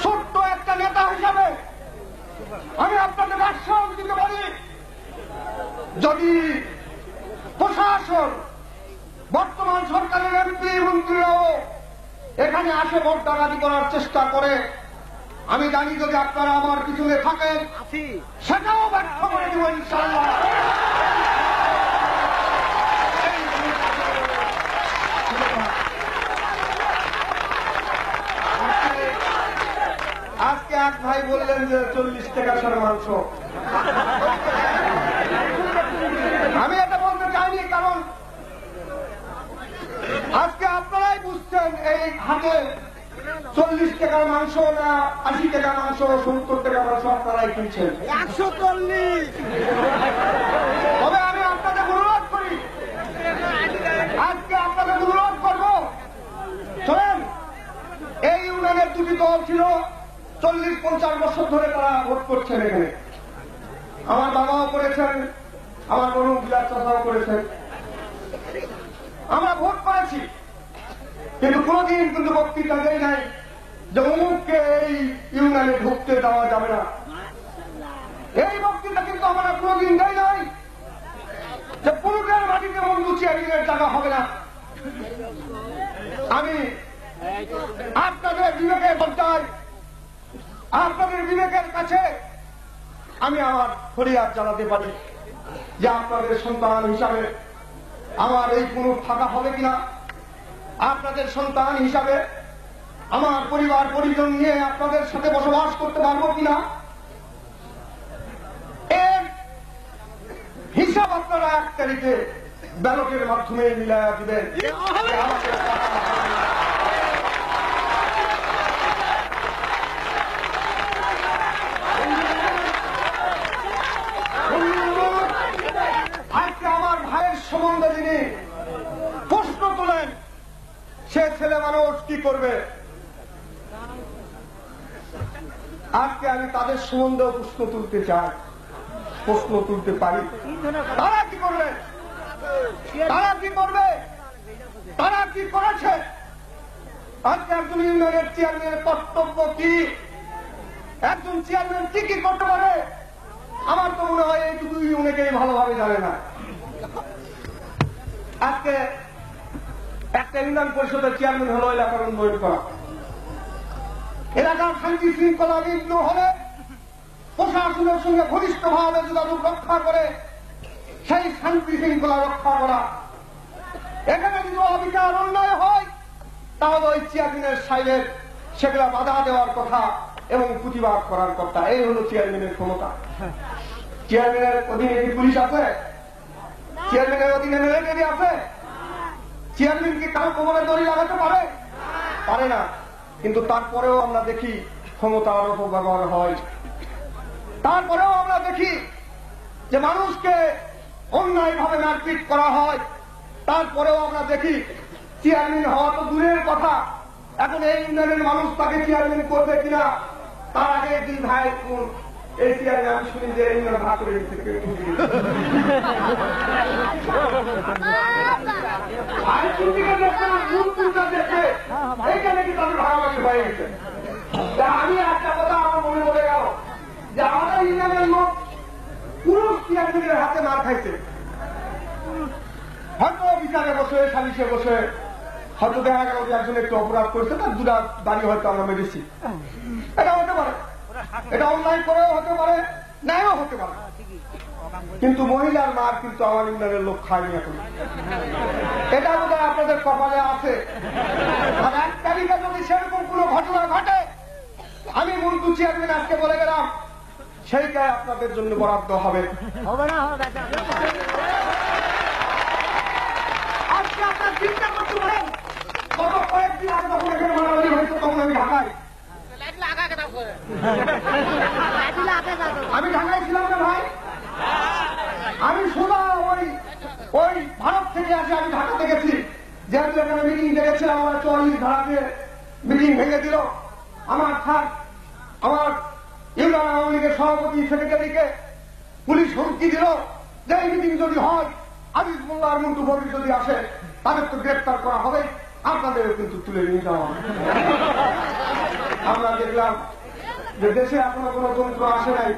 ছোট্ট একটা নেতা হিসাবে আমি আপনাদের আশ্বাস দিতে পারি, যদি প্রশাসন, বর্তমান সরকারের এমপি মন্ত্রীরাও এখানে আসে ভোট ডাকাতি করার চেষ্টা করে, আমি জানি যদি আপনারা আমার পিছনে থাকেন সেটাও ব্যর্থ করে দেব ইনশাআল্লাহ। আজকে এক ভাই বললেন যে 40 টাকা সর মাংস। আমি এটা বলতে চাইনি, কারণ আজকে আপনারাই বুঝছেন এই হাতে 40 টাকার মাংস না 80 টাকার মাংস, 70 টাকার মাংস আপনারাই কিনছেন। 140। তবে আমি আপনাদের অনুরোধ করি, আজকে আপনাদের অনুরোধ করব, শোনেন, এই ইউনিয়নের দুটি দল ছিল, 40-50 বছর ধরে তারা ভোট করছেন এখানে। আমার বাবাও করেছেন, আমার বড় বিলাস চাষাও করেছেন, আমরা ভোট করেছি, কিন্তু কোনদিন কিন্তু বক্তৃতা দেয় নাই যে অমুককে এই ইউনিয়নে ঢুকতে দেওয়া যাবে না। এই বক্তৃতা কিন্তু আমরা কোনদিন দেয় নাই যে পুরুষের মাটিতে বন্ধু চেয়ারিংয়ের জায়গা হবে না। আমি আপনাদের বিবেকের পর্যায়ে, আপনাদের বিবেকের কাছে আমি আমার ফরিয়াদ জানাতে পারি যে আপনাদের সন্তান হিসাবে আমার এই পুরুষ থাকা হবে কিনা, আপনাদের সন্তান হিসাবে আমার পরিবার পরিজন নিয়ে আপনাদের সাথে বসবাস করতে পারবো কিনা, এর হিসাব আপনারা 1 তারিখে ব্যালটের মাধ্যমে মিলাইয়া দিবেন। আজকে আমার ভাইয়ের সম্বন্ধে যিনি প্রশ্ন তোলেন, সে ছেলে মানুষ কি করবে, আজকে আমি তাদের সম্বন্ধেও প্রশ্ন তুলতে চাই, প্রশ্ন তুলতে পারি। তারা কি করবে, তারা কি করবে, তারা কি করেছে? আজকে একজন ইউনিয়নের চেয়ারম্যানের কর্তব্য কি, একজন চেয়ারম্যান কি কি করতে পারে, আমার তো মনে হয় এইটুকু অনেকেই ভালোভাবে জানে না। আজকে একটা ইউনিয়ন পরিষদের চেয়ারম্যান হলো এলাকার উন্নয়ন করা, এলাকার শান্তি শৃঙ্খলা বিঘ্ন হলে প্রশাসনের সঙ্গে ঘনিষ্ঠভাবে যোগাযোগ রক্ষা করে সেই শান্তি শৃঙ্খলা রক্ষা করা। এখানে যদি অবিচার অন্যায় হয় তাহলে ওই চেয়ারম্যানের সাইডের সেগুলা বাধা দেওয়ার কথা এবং প্রতিবাদ করার কথা। এই হলো চেয়ারম্যানের ক্ষমতা। চেয়ারম্যানের অধীনে কি পুলিশ আছে? চেয়ারম্যানের অধীনে মিলিটারি আছে? চেয়ারম্যান কি কারো কোমরে দড়ি লাগাতে পারে? পারে না। কিন্তু তারপরেও আমরা দেখি ক্ষমতার অপব্যবহার হয়, তারপরেও আমরা দেখি যে মানুষকে অন্যায়ভাবে মারপিট করা হয়, তারপরেও আমরা দেখি চেয়ারম্যান হওয়া তো দূরের কথা, এখন এই ইউনিয়নের মানুষ তাকে চেয়ারম্যান করবে কিনা তার আগে একদিন ভাই এই চেয়ারম্যান আমি শুনি যে ইউনিয়ন ভাগ করে দিচ্ছে, এইখানে কি তাদের ভাগাভাগি হয়ে গেছে। আমি একটা কথা আমার মনে পড়ে গেল যে আমাদের ইউনিয়নের লোক পুরুষ চেয়ারম্যানের হাতে মার খাইছে, হয়তো বিচারে বসে সালিশে বসে হয়তো দেখা গেল যে একজন একটু অপরাধ করেছে, তার দুটা দাঁড়িয়ে হয়তো আমরা মেরেছি, এটা হতে পারে, এটা অনলাইন করেও হতে পারে, ন্যায়ও হতে পারে, কিন্তু মহিলার মার কিন্তু আমার ইউনিয়নের লোক খায়নি এখন। এটা বোধ হয় আপনাদের কপালে আছে। আর 1 তারিখে যদি সেরকম কোন ঘটনা ঘটে, আমি মন্ত্রী চেয়ারম্যান আজকে বলে গেলাম, সেইটাই আপনাদের জন্য বরাদ্দ হবে। আজকে আপনার চিন্তা করতে পারেন, গত কয়েকদিন আগে যখন এখানে মারামারি হয়েছে তখন আমি ঢাকায়, আমি ঢাকায় ছিলাম না ভাই, আমি সোজা ওই ভারত থেকে আসে আমি ঢাকাতে গেছি, যেহেতু এখানে মিটিং ডেকেছিলাম, আমার 44 ধারাতে মিটিং ভেঙে দিল। আমার ইউনিয়ন আওয়ামী লীগের সভাপতি সেক্রেটারিকে পুলিশ হুমকি দিল যে এই মিটিং যদি হয়, আজিজ মোল্লা আর মন্টু ফকির যদি আসে তাদের তো গ্রেপ্তার করা হবে, আপনাদেরও কিন্তু তুলে নিয়ে যাওয়া হবে। আমরা দেখলাম যে দেশে এখনো কোন তন্ত্র আসে নাই,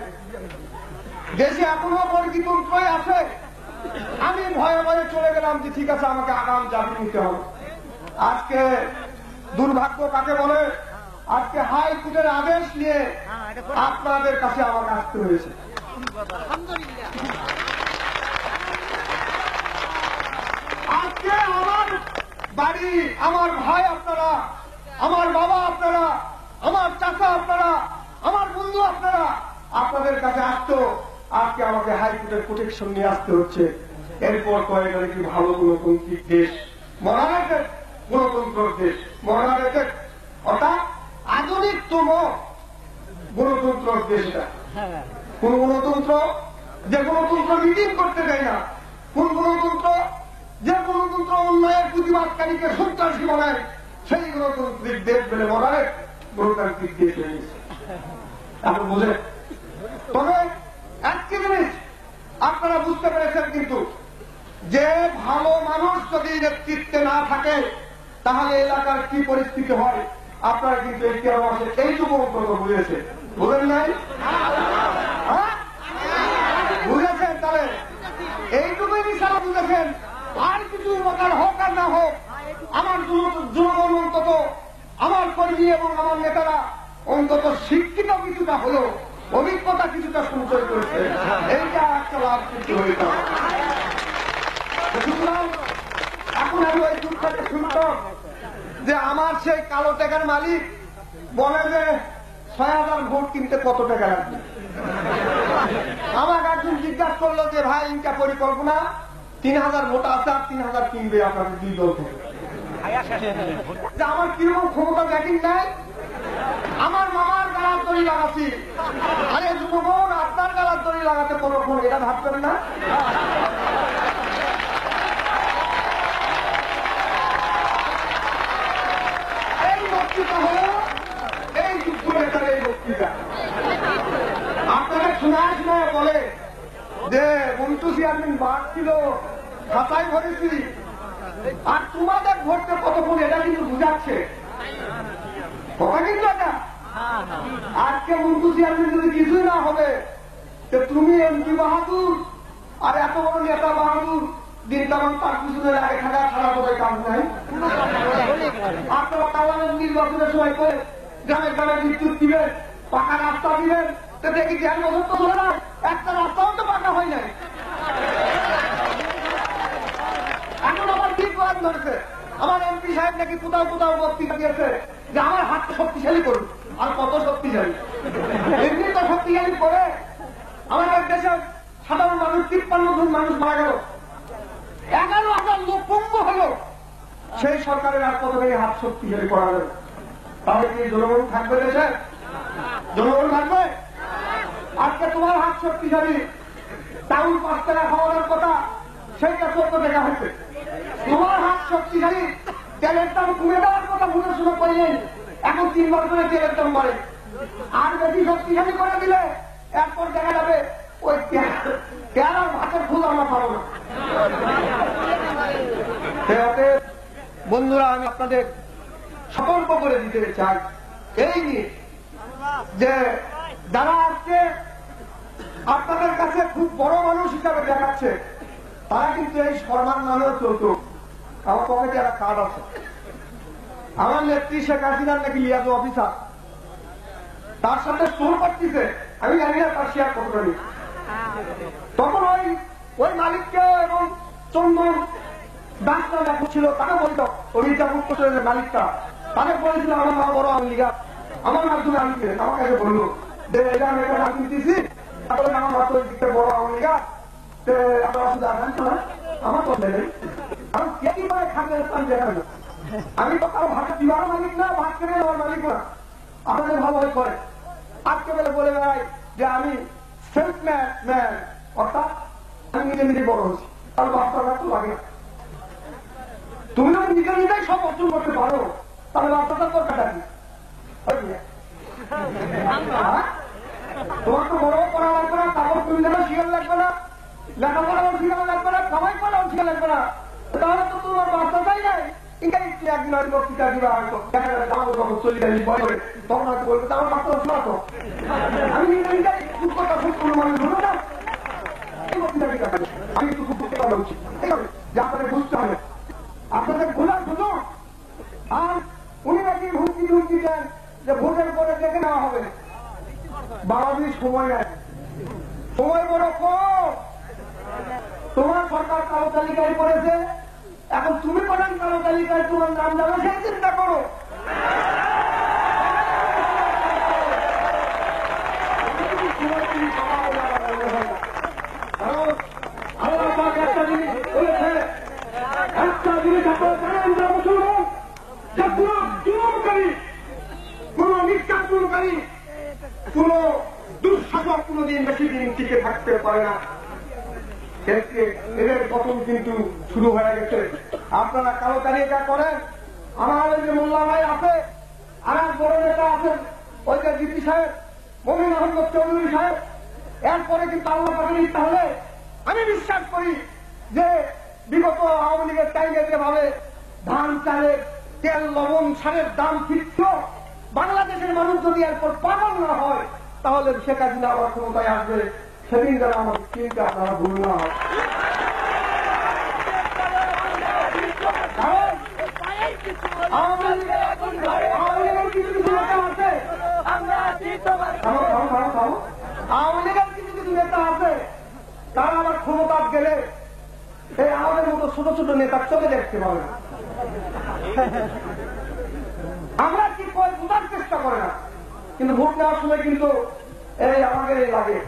দেশে এখনো বর্গীতন্ত্রই আছে। আমি ভয়ে ভয়ে চলে গেলাম যে ঠিক আছে আমাকে আগাম জামিন নিতে হবে। আজকে দুর্ভাগ্য কাকে বলে, আজকে হাইকোর্টের আদেশ নিয়ে আপনাদের কাছে আমাকে আসতে হয়েছে। আজকে আমার বাড়ি, আমার ভাই আপনারা, আমার বাবা আপনারা, আমার চাচা আপনারা, আমার বন্ধু আপনারা, আপনাদের কাছে আসতো, আজকে আমাকে হাইকোর্টের প্রোটেকশন নিয়ে আসতে হচ্ছে। এরপর কয়ে গেলে কি ভালো গণতান্ত্রিক দেশ, মহারাষ্ট্রের গণতন্ত্রের দেশ, মহারাষ্ট্রের অর্থাৎ আধুনিকতম গণতন্ত্রের দেশটা। কোন গণতন্ত্র যে গণতন্ত্র মিটিং করতে দেয় না, কোন গণতন্ত্র যে গণতন্ত্র অন্যায়ের প্রতিবাদকারীকে সন্ত্রাসী বানায়, সেই গণতান্ত্রিক দেশ বলে মহারাষ্ট্র গণতান্ত্রিক দেশ হয়ে গেছে। এখন বুঝে, তবে একটি জিনিস আপনারা বুঝতে পেরেছেন কিন্তু, যে ভালো মানুষ যদি নেতৃত্বে না থাকে তাহলে এলাকার কি পরিস্থিতি হয় আপনারা কিন্তু এই 13 মাসে এইটুকু অন্তত বুঝেছে, বুঝেন নাই? বুঝেছেন? তাহলে এইটুকুই বিশাল বুঝেছেন। আর কিছু উপকার হোক আর না হোক, আমার জনগণ অন্তত, আমার কর্মী এবং আমার নেতারা অন্তত শিক্ষিত কিছুটা হলো, অভিজ্ঞতা কিছুটা সঞ্চয় করেছে, এইটা একটা লাভ সৃষ্টি হয়ে যাবে। সুতরাং এখন আমি ওই দুঃখটাকে শুনতাম যে আমার সেই কালো টাকার মালিক বলে যে ৬,০০০ ভোট কিনতে কত টাকা লাগবে। আমাকে একজন জিজ্ঞাসা করলো যে ভাই ইনকা পরিকল্পনা ৩,০০০ ভোট আছে আর ৩,০০০ কিনবে আপনাদের দুই দল থেকে। আমার কিরকম ক্ষমতা ব্যাটিং নাই, আমার মামার গালার দড়ি লাগাচ্ছি। আরে যুবগণ, আপনার গালার দড়ি লাগাতে কোনক্ষণ এটা ভাববেন না। এই বক্তৃতা হল এই যুদ্ধ নেতার এই বক্তৃতা। আপনারা শোনায় শোনায় বলে যে মন্টু চেয়ারম্যান বাদ ছিল, খাতায় ভরেছি, আর তোমাদের ভোটটা কতক্ষণ এটা কিন্তু বুঝাচ্ছে কথা কিন্তু এটা। আজকে মন্টু চেয়ারম্যান যদি কিছুই না হবে, তো তুমি এমপি বাহাদুর আর এত বড় নেতা বাহাদুর দিন তেমন তার পিছনে লাগে থাকা ছাড়া কোথায় কাজ নাই। আপনারা পার্লামেন্ট নির্বাচনের সময় করে গ্রামে গ্রামে বিদ্যুৎ দিবেন, পাকা রাস্তা দিবেন, তো দেখি ১.৫ বছর তো ধরে না, একটা রাস্তাও তো পাকা হয় নাই। এখন আমার কি কাজ ধরেছে, আমার এমপি সাহেব নাকি কোথাও কোথাও বক্তৃতা দিয়েছে যে আমার হাতটা শক্তিশালী করুন। আর কত শক্তিশালী, এমনি তো শক্তিশালী করে আমাদের দেশের সাধারণ মানুষ ৫৩ জন মানুষ মারা গেল, ১১,০০০ লোক পঙ্গু হল, সেই সরকারের আর কত থেকে হাত শক্তিশালী করা যাবে? তাহলে কি জনগণ থাকবে দেশে? জনগণ থাকবে? আজকে তোমার হাত শক্তিশালী, চাউল ৫ টাকা খাওয়ানোর কথা সেইটা ১৪ টাকা হয়েছে। তোমার হাত শক্তিশালী, তেলের দাম কমে দেওয়ার কথা বুঝে শুনে পাইলেন, এখন ৩ বছরে তেলের দাম বাড়ে। আর বেশি শক্তিশালী করে দিলে এরপর দেখা যাবে ওই তেল আর ভাতের ফুল আমরা পাবো না। বন্ধুরা, আমি আপনাদের সতর্ক করে দিতে চাই এই নিয়ে যে যারা আজকে আপনাদের কাছে খুব বড় মানুষ হিসাবে দেখাচ্ছে, তারা কিন্তু এই সম্মান নামেও চলত। আমার পকেটে একটা কার্ড আছে, আমার নেত্রী শেখ হাসিনার নাকি লিয়াজু অফিসার, তার সাথে স্টোর করতেছে, আমি জানি না তার শেয়ার কত করি। তখন ওই মালিককে এবং চন্দন দাসরা দেখা ছিল, তাকে বলত ওই মালিকটা, তাকে বলেছিল আমার মা বড় আওয়ামী লীগ, আমার মাধ্যমে আনতে আমার কাছে বললো যে এটা আমি একটা কিনতেছি, তারপরে আমার মাত্র বড় আওয়ামী লীগ আপনারা শুধু আনতে না, আমার বলতে নেই, কারণ কে কি করে খাদ্যের স্থান দেখা গেল। আমি তো কারো ভাগ দিবার মালিক না, ভাগ কেড়ে নেওয়ার মালিক না, আপনাদের ভালোভাবে করে। আজকে বলে বেড়াই যে আমি সেলফ ম্যান, অর্থাৎ আমি নিজে নিজে বড় হচ্ছি, তার বাচ্চারা তো লাগে না। তুমি যদি নিজে নিজেই সব অর্জন করতে পারো, তাহলে বাচ্চাটা দরকারটা কি? তোমার তো বড় পড়া লাগবে না, কাপড় কিনলেও শিকার লাগবে না, লেখাপড়াও শিকার লাগবে না, কামাই করাও শিকার লাগবে না, তাহলে তো তোমার বাচ্চাটাই নাই ইংরেজি একদিন হয়তো বক্তৃতা দিবা, হয়তো দেখা যাবে আমার যখন 40 বয়স হবে তখন হয়তো বলবে আমার মাত্র শোনা তো আমি কথা খুব কোনো মানুষ বলবো না। আমি একটু খুব বুঝতে পারা উচিত, ঠিক আছে, যে আপনাদের বুঝতে হবে, আপনাদের ভোলার শুধু। আর উনি নাকি হুমকি দেন যে ভোটের পরে দেখে নেওয়া হবে। বাবাজির সময় নেয়, সময় বড় কম। তোমার সরকার কালো তালিকায় করেছে, এখন তুমি বলেন কালো তালিকায় তোমার নাম যাবে, সেই চিন্তা করো। একটা জিনিস বলেছে, একটা জিনিস আপনারা জানেন যে মুসলমান যে কোন জুলুমকারী, কোন নির্যাতনকারী, কোন দুঃশাসক কোনদিন বেশি দিন টিকে থাকতে পারে না। এদের পতন কিন্তু শুরু হয়ে গেছে। আপনারা কালো তালিকা করেন, আমার ওই যে মোল্লা ভাই আছে, আর এক বড় নেতা আছেন ওই যে জিপি সাহেব, মমিন আহমদ চৌধুরী সাহেব, এরপরে কিন্তু আল্লাহ পাকের ইচ্ছা হলে আমি বিশ্বাস করি যে বিগত আওয়ামী লীগের টাইমে যেভাবে ধান চালের তেল লবণ সারের দাম ফিরছিল, বাংলাদেশের মানুষ যদি এরপর পাগল না হয় তাহলে শেখ হাসিনা আবার ক্ষমতায় আসবে। সেদিন যেন আমার চিন্তা আপনারা ভুল না হয়। আওয়ামী লীগের কিছু কিছু নেতা আছে, তারা আবার ক্ষমতা গেলে এই আমাদের মতো ছোট ছোট নেতার চোখে দেখতে পাবে না। আমরা কি কয় বোঝার চেষ্টা করে না, কিন্তু ভোট নেওয়ার সময় কিন্তু এই আমাদের এই লাগে।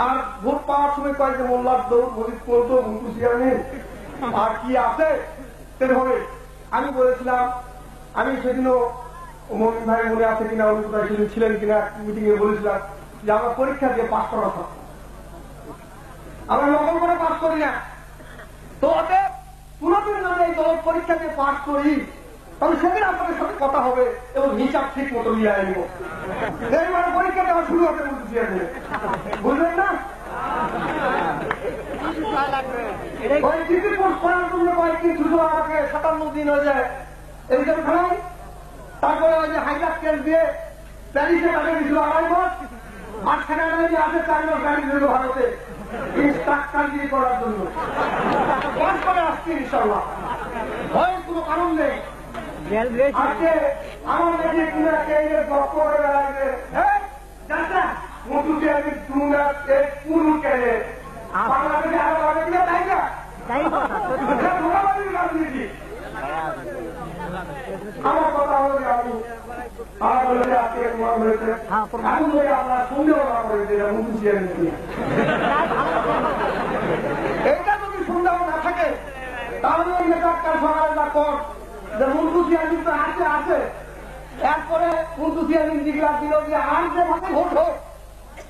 আর ভোট পাওয়ার সময় কয় যে মোল্লার দৌড় মজিদ করতো মুখুশিয়ানি আর কি আছে সেভাবে। আমি বলেছিলাম, আমি সেদিনও মমিন ভাই মনে আছে কিনা, উনি কোথায় সেদিন ছিলেন কিনা, মিটিং এ বলেছিলাম যে আমরা পরীক্ষা দিয়ে পাস করা হয়, আমরা নকল করে পাস করি না। তো ওদের পুরোদিন যদি এই দল পরীক্ষা দিয়ে পাস করি তাহলে সেদিন আপনাদের সাথে কথা হবে এবং হিসাব ঠিক মতো নিয়ে আসবো। এইবার পরীক্ষা দেওয়া শুরু হতে বুঝলেন না? ওই ডিগ্রি কোর্স করার জন্য কয়েকদিন শুধু আমাকে 57 দিন হয়ে যায় এইসব খেলায়। তারপরে ওই যে হাইজাক কেস দিয়ে প্যারিসে তাদের দিয়েছিল 2.5 মাস, আর সেখানে আছে 4 মাস গাড়ি দিল ভারতে ইনস্ট্রাকচারগিরি করার জন্য। পাস করে আসছি ইনশাল্লাহ, ভয়ের কোনো কারণ নেই। আজকে আমার কাছে কিনা কে গল্প করে বেড়াবে, মধু চেয়ারে দুনা পুরু কেনে বাংলাদেশে আরো আগে কিনা তাই না রাজনীতি। আমার কথা হলো যে আমি আমার বলে আজকে তোমার হয়েছে আমি বলে আপনার সন্দেহ না করে যে মধু চেয়ারে নিয়ে এইটা যদি সন্দেহ না থাকে তাহলে ওই নেতার সকালে না কর যে মধু চেয়ার কিন্তু আছে আছে। এরপরে মধু চেয়ার ডিগ্রা দিল যে আর যে ভাবে ভোট হোক,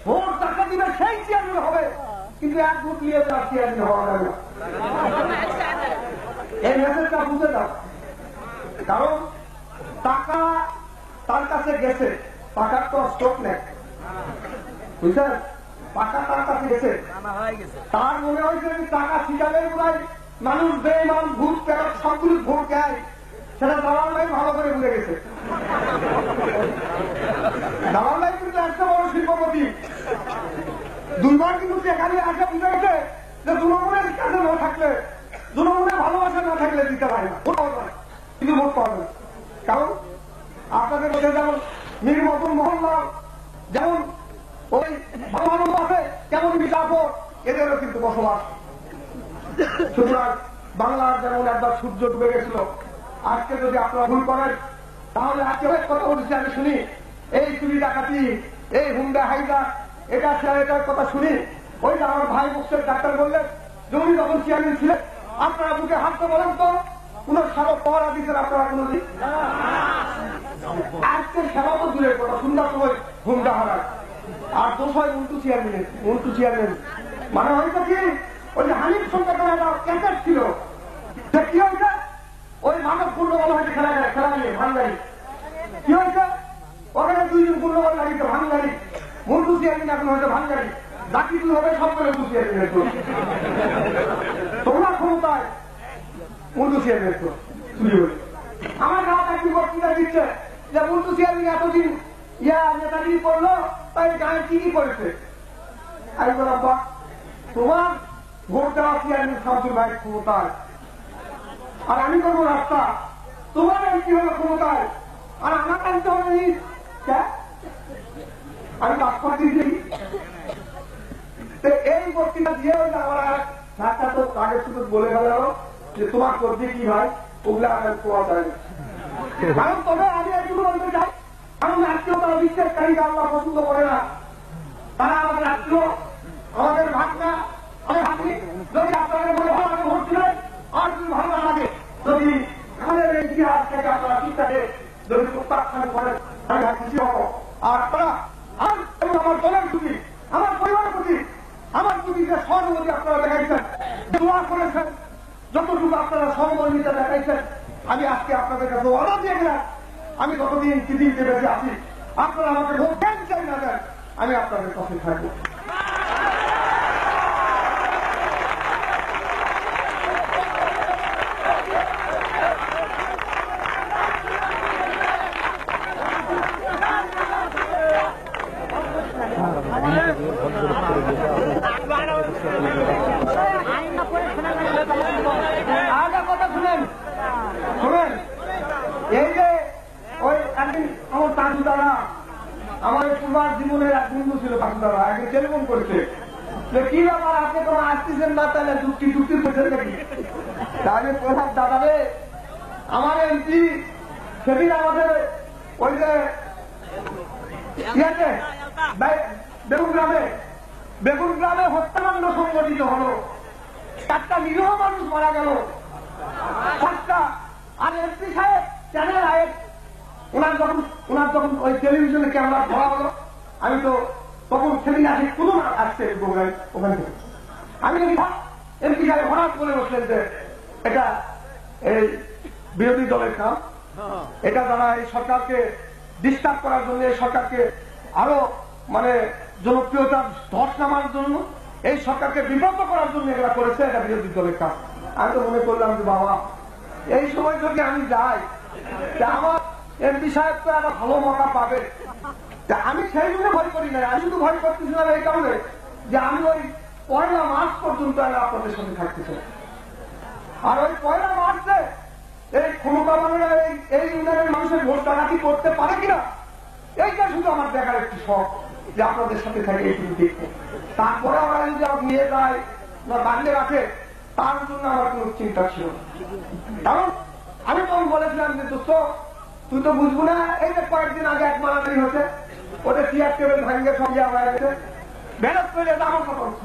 ভোট তাকে দিবে সেই চেয়ারম্যান হবে, কিন্তু এক ভোট নিয়ে তার চেয়ারম্যান হওয়া যাবে না। এই মেসেজটা বুঝে দাও, কারণ টাকা তার কাছে গেছে, টাকার তো স্টক নেই, বুঝলেন? টাকা তার কাছে গেছে, তার মনে হয়েছে টাকা ছিটালে বোধহয় মানুষ বেঈমান ভোট ফেরত সবগুলো ভোট দেয়, সেটা দালাল ভাই ভালো করে বুঝে গেছে। দালাল ভাই কিন্তু একটা বড় শিল্পপতি, 2 বার কিন্তু এখানে আসে বুঝে গেছে যে জনগণের কাছে না থাকলে, জনগণের ভালোবাসা না থাকলে দিতে পারে না, ভোট পাবে না, কিন্তু ভোট পাবে না। কারণ আপনাদের মধ্যে যেমন মীর মতন মোহনলাল, যেমন ওই ভালো আছে, যেমন মির্জাফর, এদেরও কিন্তু বসবাস। সুতরাং বাংলার যেমন একবার সূর্য ডুবে গেছিল, আজকে যদি আপনারা ভুল করেন তাহলে আজকে অনেক কথা বলছি আমি শুনি, এই চুরি ডাকাতি, এই হুন্ডা হাইজা, এটা এটার কথা শুনি। ওই যে আমার ভাই মুখের ডাক্তার বললেন যে উনি যখন চেয়ারম্যান ছিলেন, আপনারা বুকে হাত বলেন তো কোন সড়ক পাওয়ারা দিচ্ছেন আপনারা কোনদিন? আজকে সেবা তো দূরের কথা, সুন্দর সময় হুন্ডা হারায়। আর দোষ হয় মন্টু চেয়ারম্যান মানে হয়তো কি ওই যে হানিফ সন্তানের একটা ক্যান্সার ছিল, সে কি হয়েছে ওই মানব পূর্ণবল হয়তো খেলা নিয়ে ভাঙ্গারি কি হয়েছে, ওখানে 2 জন পূর্ণবল গাড়িতে ভাঙ্গারি, মন্টু চেয়ারম্যান এখন হয়তো ভাঙ্গারি, বাকিগুলো হবে সব করে মন্টু চেয়ারম্যানের তো তোমরা ক্ষমতায় মন্টু চেয়ারম্যানের তো চুরি হয়ে আমার গাঁত একটি বক্তৃতা দিচ্ছে যে মুন্টু চেয়ারম্যান এতদিন নেতাগিরি করলো, তাই গায়ে কি কি করেছে। আমি বললাম বাহ, তোমার ভোট দেওয়া চেয়ারম্যান শামসুল ভাই ক্ষমতায়, আর আমি করবো রাস্তা। তোমার এমপি হলো ক্ষমতায়, আর আমার আনতে হবে আমি বাক্য দিয়েছি। এই বক্তৃতা দিয়ে আমার ঢাকা তো আগে শুধু বলে গেল যে তোমার করবে কি ভাই, ওগুলা পাওয়া যায় না। কারণ তবে আমি একটু বলতে চাই, আমার আত্মীয় তারা বিশ্বাসকারী আল্লাহ পছন্দ করে না। তারা আমাদের আত্মীয়, আমাদের ভাগনা, আমি ভাবি যদি আপনাদের মনে ভালো লাগে ভোট দিলেন, আর যদি ভালো না লাগে, যদি আমাদের এই ইতিহাস থেকে আপনারা চিন্তাকে যদি প্রত্যাখ্যান করেন, আমি খুশি হব। আর আপনারা এবং আমার দলের প্রতি, আমার পরিবারের প্রতি, আমার প্রতি যে সহমতি আপনারা দেখাইছেন, দোয়া করেছেন, যতটুকু আপনারা সহমর্মিতা দেখাইছেন, আমি আজকে আপনাদের কাছে অর্ডার দিয়ে গেলাম। আমি যতদিন পৃথিবীতে বেঁচে আছি, আপনারা আমাকে ভোট দেন চাই না দেন, আমি আপনাদের কাছে থাকবো। আগে কথা শুনেন, শুনেন, এই যে ওই একদিন আমার কাকু দ্বারা, আমার পূর্বার জীবনের এক বন্ধু ছিল কাকু দ্বারা, একদিন টেলিফোন করেছে যে কি ব্যাপার আপনি কোনো আসতেছেন না, তাহলে যুক্তি করছেন নাকি। তাহলে প্রভাব দাদাবে আমার এমপি সেদিন আমাদের ওই যে ইয়েতে বেগুন গ্রামে হত্যাকাণ্ড সংগঠিত হলো, 4টা নিরীহ মানুষ মারা গেল, 7টা। আর এমপি সাহেব চ্যানেল আয়ের ওনার যখন ওই টেলিভিশনে ক্যামেরা ধরা হলো, আমি তো তখন সেদিন আসি কোনো আসছে ওখান থেকে, আমি যদি এমপি সাহেব হঠাৎ বলে বসলেন যে এটা এই বিরোধী দলের কাজ, এটা যারা এই সরকারকে ডিস্টার্ব করার জন্য, এই সরকারকে আরো মানে জনপ্রিয়তার ধস নামার জন্য, এই সরকারকে বিভক্ত করার জন্য এগুলা করেছে, এটা বিরোধী দলের কাজ। আমি তো মনে করলাম যে বাবা, এই সময় যদি আমি যাই, আমার এমপি সাহেব তো একটা ভালো মৌকা পাবে। আমি সেই জন্য ভয় করি না, আমি শুধু ভয় করতেছিলাম এই কারণে যে আমি ওই 1 মার্চ পর্যন্ত আপনাদের সাথে থাকতে চাই। আর ওই 1 মার্চে এই ক্ষমতা বানানোর এই ইউনিয়নের মানুষের ভোট ডাকাতি করতে পারে কিনা, এইটা শুধু আমার দেখার একটি শখ, যে আপনাদের সাথে থাকে এই দেখবো। তারপরে আমরা যদি আমাকে নিয়ে যায় বা বাঁধলে রাখে, তার জন্য আমার কোন চিন্তা ছিল না। কারণ আমি তখন বলেছিলাম যে দোস্ত তুই তো বুঝবো না, এই যে কয়েকদিন আগে এক মারামারি হচ্ছে, ওদের চেয়ার টেবিল ভাঙিয়ে সব ইয়া হয়ে গেছে, মেহনত করে আমার কথা হচ্ছে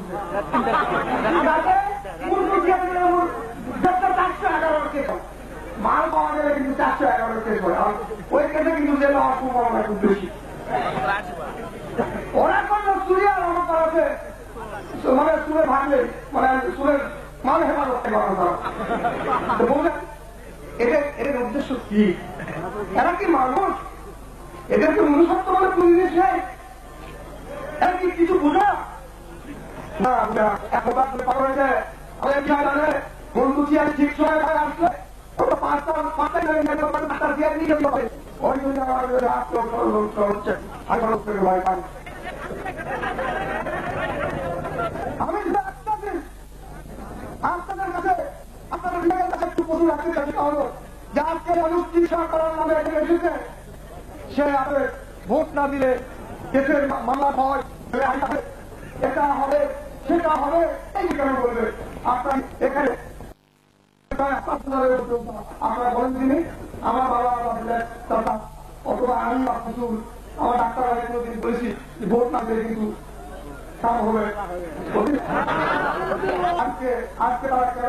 411 কেস মাল পাওয়া গেলে কিন্তু 411 কেস হয়, আর ওই কেসে কিন্তু জেলে হওয়ার সম্ভাবনা খুব বেশি। ওরা কোন চুরি আর আমার করাছে, মানে চুরে ভাঙলে মানে চুরের মাল হেফাজত করানো তারা বললেন, এদের উদ্দেশ্য কি? এরা কি মানুষ? এদেরকে মনুষ্যত্ব বলে কোন জিনিস নেই? এরা কি কিছু বুঝা না? একবার পাওয়া হয়েছে আমাদের বন্ধু চেয়ার ঠিক সময় আসলে আমি আপনাদের কাছে আপনাদের কাছে একটু প্রশ্ন রাখতে চাই, হলো যে আজকে মানুষ চিকিৎসা করার নামে এসেছে, সে আপনার ভোট না দিলে দেশের মামলা হয়, এটা হবে সেটা হবে, এই কেন বলবে? আপনার এখানে আপনারা বলেন তিনি আমার বাবা অথবা আমি আমার ডাক্তার কোনদিন বলেছি ভোট না দিলে কিন্তু কাম হবে। আজকে তারা কেন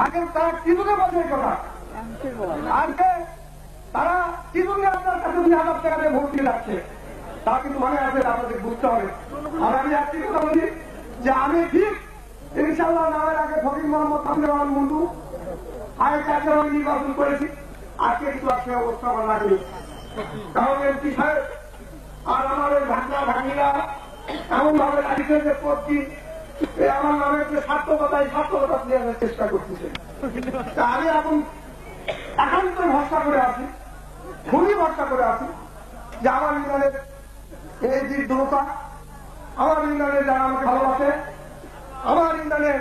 আগে তারা কিদুকে বলছে এই কথা, আজকে তারা কিদুকে আপনার কাছে 2,000 টাকা দিয়ে ভোট দিয়ে যাচ্ছে, তা কিন্তু মনে আছে আপনাদের বুঝতে হবে। আর আমি একটি কথা বলি যে আমি ঠিক ইনশাআল্লাহ নামের আগে ফকির মোহাম্মদ আব্দুর রহমান মুন্টু আরেক আমি নির্বাচন করেছি, আজকে কিন্তু আজকে অবস্থা আমার লাগবে। কারণ এমপি সাহেব আর আমার ওই ভাগিরা এমন ভাবে লাগছে যে প্রতি আমার নামের যে সার্থকতা দেওয়ার চেষ্টা করতেছে। আমি এখন উপরে ভরসা করে আছি, খুবই ভরসা করে আছি যে আমার ইউনিয়নের এই যে দূরতা, আমার ইউনিয়নের যারা আমাকে ভালোবাসে, আমার ইউনিয়নের